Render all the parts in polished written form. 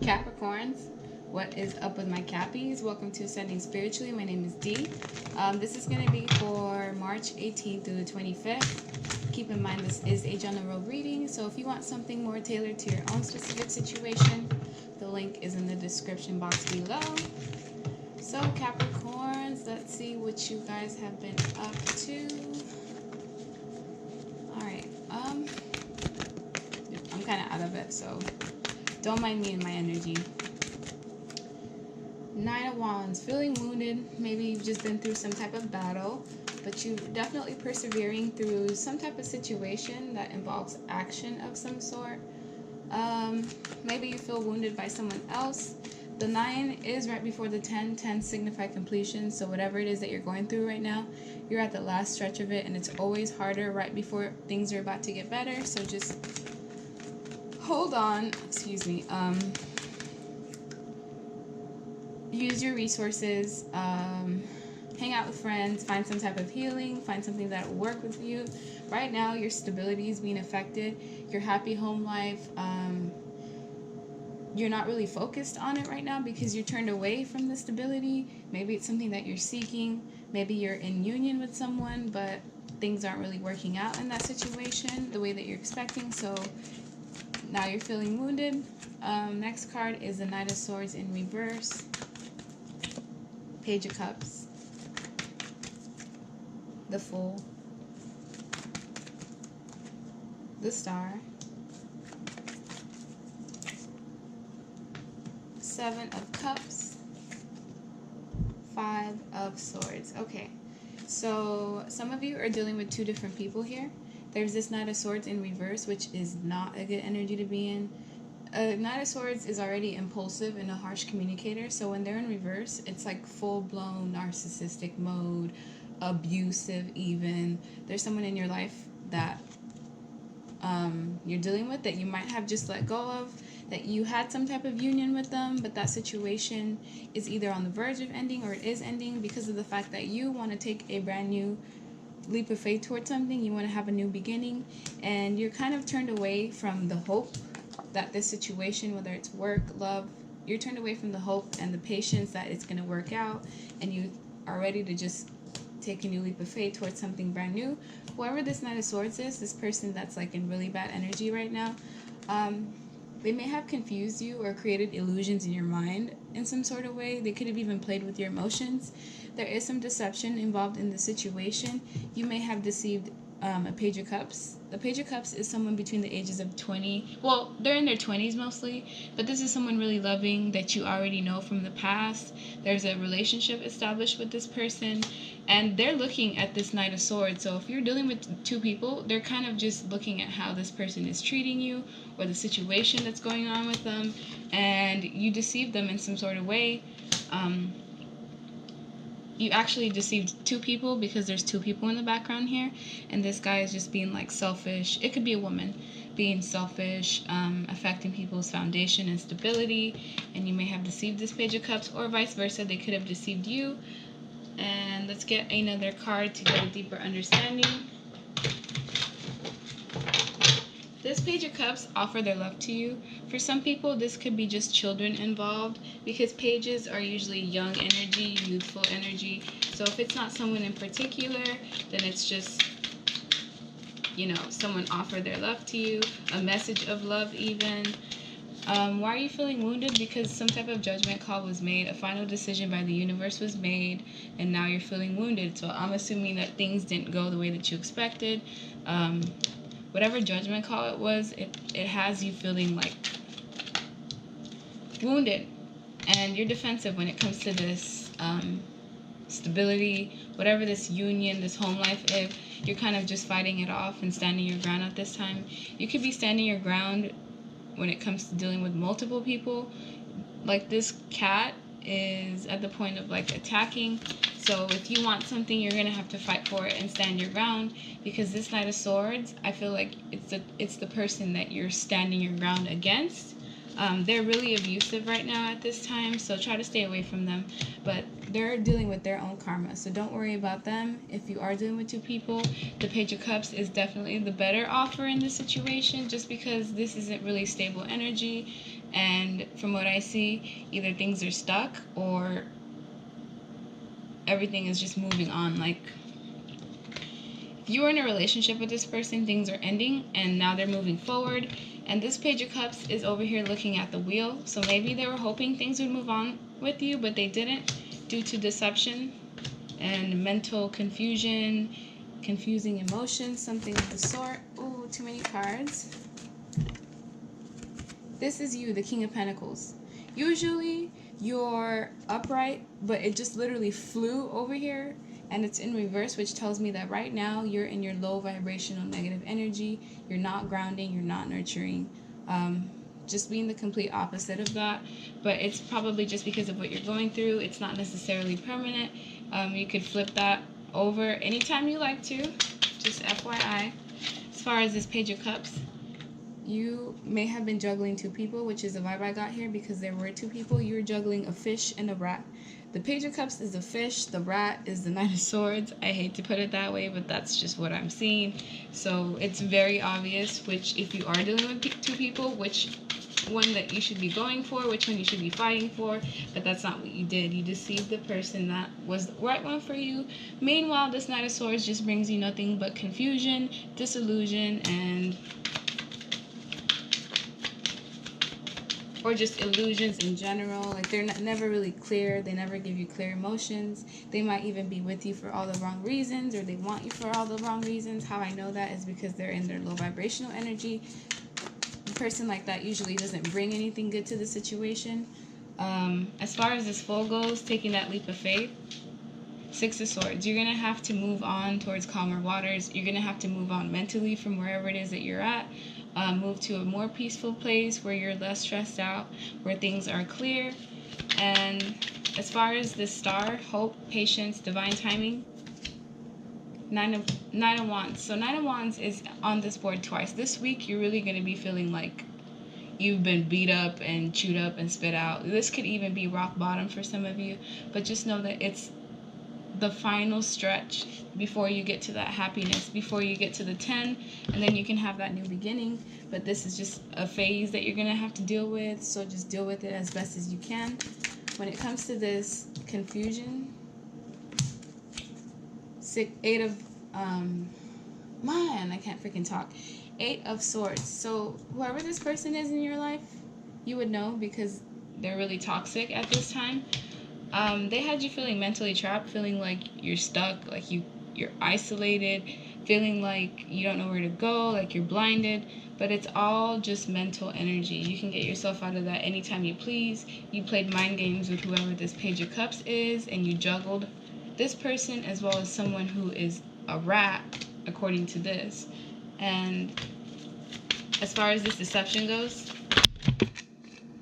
Capricorns, what is up with my Cappies? Welcome to Ascending Spiritually. My name is Dee. This is going to be for March 18th through the 25th. Keep in mind this is a general reading, so if you want something more tailored to your own specific situation, the link is in the description box below. So Capricorns, let's see what you guys have been up to. Alright, I'm kind of out of it, so don't mind me and my energy. Nine of Wands, feeling wounded. Maybe you've just been through some type of battle, but you're definitely persevering through some type of situation that involves action of some sort. Maybe you feel wounded by someone else. The 9 is right before the 10. 10 signify completion, so whatever it is that you're going through right now, you're at the last stretch of it, and it's always harder right before things are about to get better, so just hold on. Excuse me. Use your resources, hang out with friends, find some type of healing, find something that will work with you. Right now, your stability is being affected, your happy home life, you're not really focused on it right now because you're turned away from the stability. Maybe it's something that you're seeking, maybe you're in union with someone, but things aren't really working out in that situation the way that you're expecting, so now you're feeling wounded. Next card is the Knight of Swords in reverse, Page of Cups, the Fool, the Star, Seven of Cups, Five of Swords. Okay, so some of you are dealing with two different people here. There's this Knight of Swords in reverse, which is not a good energy to be in. Knight of Swords is already impulsive and a harsh communicator, so when they're in reverse, it's like full-blown narcissistic mode, abusive even. There's someone in your life that you're dealing with that you might have just let go of, that you had some type of union with them, but that situation is either on the verge of ending or it is ending because of the fact that you want to take a brand new leap of faith towards something. You want to have a new beginning, and you're kind of turned away from the hope that this situation, whether it's work, love, you're turned away from the hope and the patience that it's going to work out, and you are ready to just take a new leap of faith towards something brand new. Whoever this Knight of Swords is, this person that's like in really bad energy right now, they may have confused you or created illusions in your mind in some sort of way. They could have even played with your emotions. There is some deception involved in the situation. You may have deceived a Page of Cups. The Page of Cups is someone between the ages of 20. Well, they're in their 20s mostly, but this is someone really loving that you already know from the past. There's a relationship established with this person, and they're looking at this Knight of Swords. So if you're dealing with two people, they're kind of just looking at how this person is treating you or the situation that's going on with them, and you deceived them in some sort of way. You actually deceived two people because there's two people in the background here, and this guy is just being like selfish. It could be a woman being selfish, affecting people's foundation and stability, and you may have deceived this Page of Cups, or vice versa. They could have deceived you. And let's get another card to get a deeper understanding. This Page of Cups offer their love to you. For some people, this could be just children involved, because pages are usually young energy, youthful energy. So if it's not someone in particular, then it's just, you know, someone offer their love to you, a message of love even. Why are you feeling wounded? Because some type of judgment call was made, a final decision by the universe was made, and now you're feeling wounded. So I'm assuming that things didn't go the way that you expected. Whatever judgment call it was, it has you feeling like wounded, and you're defensive when it comes to this stability, whatever this union, this home life is. You're kind of just fighting it off and standing your ground at this time. You could be standing your ground when it comes to dealing with multiple people. Like this cat is at the point of like attacking. So if you want something, you're gonna have to fight for it and stand your ground, because this Knight of Swords, I feel like it's the person that you're standing your ground against. They're really abusive right now at this time, so try to stay away from them. But they're dealing with their own karma, so don't worry about them. If you are dealing with two people, the Page of Cups is definitely the better offer in this situation, just because this isn't really stable energy. And from what I see, either things are stuck or everything is just moving on. Like, if you were in a relationship with this person, things are ending and now they're moving forward. And this Page of Cups is over here looking at the wheel. So maybe they were hoping things would move on with you, but they didn't due to deception and mental confusion, confusing emotions, something of the sort. Ooh, too many cards. This is you, the King of Pentacles. Usually you're upright, but it just literally flew over here and it's in reverse, which tells me that right now you're in your low vibrational negative energy. You're not grounding, you're not nurturing. Just being the complete opposite of that. But it's probably just because of what you're going through. It's not necessarily permanent. You could flip that over anytime you like to. Just FYI. As far as this Page of Cups, you may have been juggling two people, which is the vibe I got here because there were two people. You were juggling a fish and a rat. The Page of Cups is the fish, the rat is the Knight of Swords. I hate to put it that way, but that's just what I'm seeing. So it's very obvious which, if you are dealing with two people, which one that you should be going for, which one you should be fighting for, but that's not what you did. You deceived the person that was the right one for you. Meanwhile, this Knight of Swords just brings you nothing but confusion, disillusion, and or just illusions in general. Like, they're never really clear. They never give you clear emotions. They might even be with you for all the wrong reasons, or they want you for all the wrong reasons. How I know that is because they're in their low vibrational energy. A person like that usually doesn't bring anything good to the situation. As far as this Fool goes, taking that leap of faith, Six of Swords, you're going to have to move on towards calmer waters. You're going to have to move on mentally from wherever it is that you're at. Move to a more peaceful place where you're less stressed out, where things are clear. And as far as this star, hope, patience, divine timing, Nine of Wands. So Nine of Wands is on this board twice. This week, you're really going to be feeling like you've been beat up and chewed up and spit out. This could even be rock bottom for some of you. But just know that it's the final stretch before you get to that happiness, before you get to the 10, and then you can have that new beginning. But this is just a phase that you're going to have to deal with, so just deal with it as best as you can. When it comes to this confusion, Eight of, I can't freaking talk. Eight of Swords. So whoever this person is in your life, you would know because they're really toxic at this time. They had you feeling mentally trapped, feeling like you're stuck, like you're isolated, feeling like you don't know where to go, like you're blinded. But it's all just mental energy. You can get yourself out of that anytime you please. You played mind games with whoever this Page of Cups is, and you juggled this person as well as someone who is a rat, according to this. And as far as this deception goes,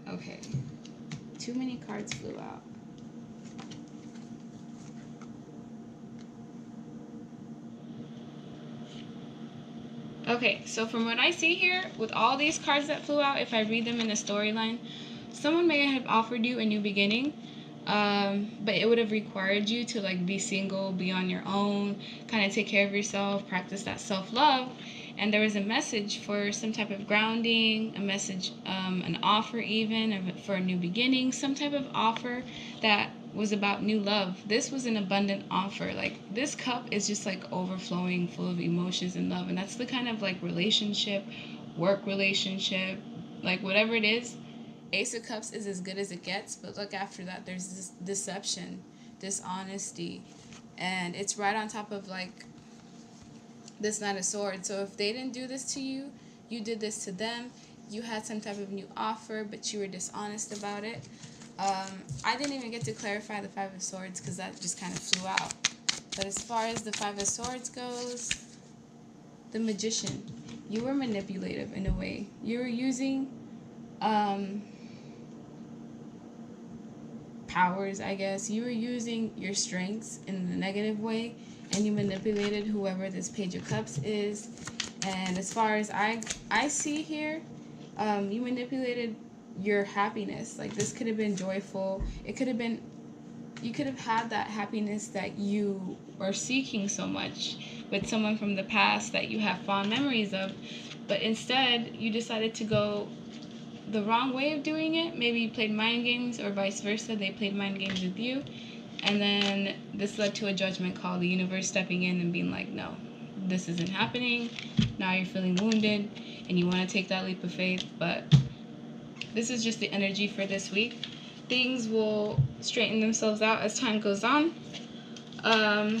okay, too many cards flew out. Okay, so from what I see here, with all these cards that flew out, if I read them in a storyline, someone may have offered you a new beginning, but it would have required you to like be single, be on your own, kind of take care of yourself, practice that self-love. And there was a message for some type of grounding, a message, an offer even for a new beginning, some type of offer that was about new love. This was an abundant offer. Like, this cup is just like overflowing, full of emotions and love. And that's the kind of like relationship, work relationship, like whatever it is. Ace of Cups is as good as it gets, but look, after that, there's this deception, dishonesty, and it's right on top of like this Knight of Swords. So if they didn't do this to you, you did this to them. You had some type of new offer, but you were dishonest about it. I didn't even get to clarify the Five of Swords because that just kind of flew out. But as far as the Five of Swords goes, the Magician, you were manipulative in a way. You were using powers, I guess. You were using your strengths in a negative way, and you manipulated whoever this Page of Cups is. And as far as I see here, you manipulated your happiness. Like, this could have been joyful. It could have been, you could have had that happiness that you are seeking so much with someone from the past that you have fond memories of, but instead you decided to go the wrong way of doing it. Maybe you played mind games, or vice versa, they played mind games with you. And then this led to a judgment call, the universe stepping in and being like, no, this isn't happening. Now you're feeling wounded and you want to take that leap of faith. But this is just the energy for this week. Things will straighten themselves out as time goes on.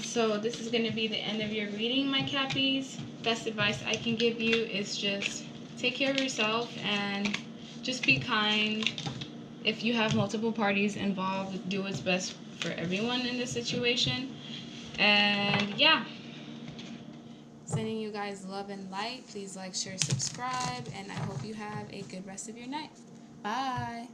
So this is going to be the end of your reading, my Cappies. Best advice I can give you is just take care of yourself and just be kind. If you have multiple parties involved, do what's best for everyone in this situation. And yeah. Sending you guys love and light. Please like, share, subscribe, and I hope you have a good rest of your night. Bye.